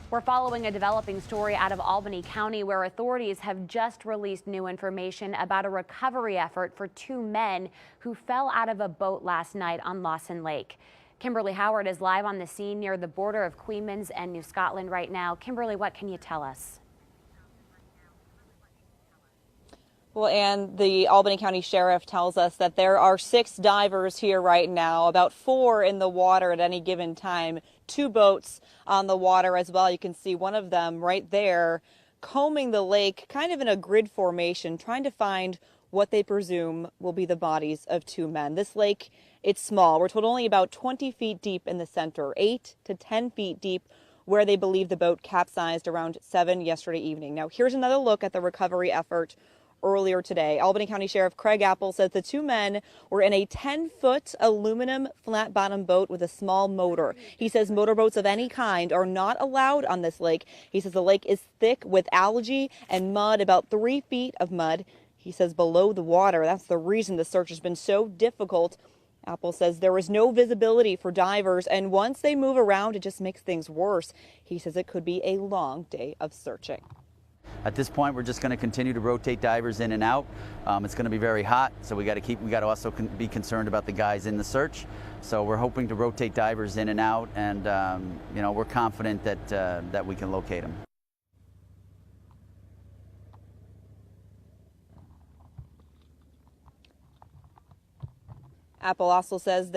We're following a developing story out of Albany County where authorities have just released new information about a recovery effort for two men who fell out of a boat last night on Coeymans Lake. Kimberly Howard is live on the scene near the border of Coeymans and New Scotland right now. Kimberly, what can you tell us? Well, and the Albany County Sheriff tells us that there are 6 divers here right now, about 4 in the water at any given time, 2 boats on the water as well. You can see one of them right there combing the lake, kind of in a grid formation, trying to find what they presume will be the bodies of 2 men. This lake, it's small. We're told only about 20 feet deep in the center, 8 to 10 feet deep, where they believe the boat capsized around 7 yesterday evening. Now, here's another look at the recovery effort earlier today. Albany County Sheriff Craig Apple says the 2 men were in a 10-foot aluminum flat-bottom boat with a small motor. He says motorboats of any kind are not allowed on this lake. He says the lake is thick with algae and mud, about 3 feet of mud. He says below the water. That's the reason the search has been so difficult. Apple says there is no visibility for divers, and once they move around, it just makes things worse. He says it could be a long day of searching. At this point, we're just going to continue to rotate divers in and out. It's going to be very hot, so we got to also be concerned about the guys in the search. So we're hoping to rotate divers in and out, and we're confident that we can locate them. Apple also says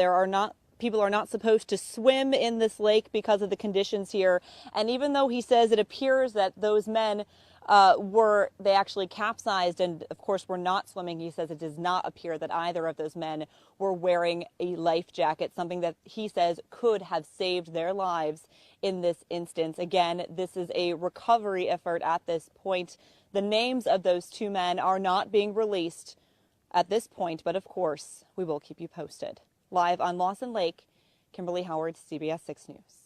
people are not supposed to swim in this lake because of the conditions here. And even though he says it appears that those men they actually capsized and of course were not swimming, he says it does not appear that either of those men were wearing a life jacket, something that he says could have saved their lives in this instance. Again, this is a recovery effort at this point. The names of those 2 men are not being released at this point, but of course we will keep you posted. Live on Coeymans Lake, Kimberly Howard, CBS 6 News.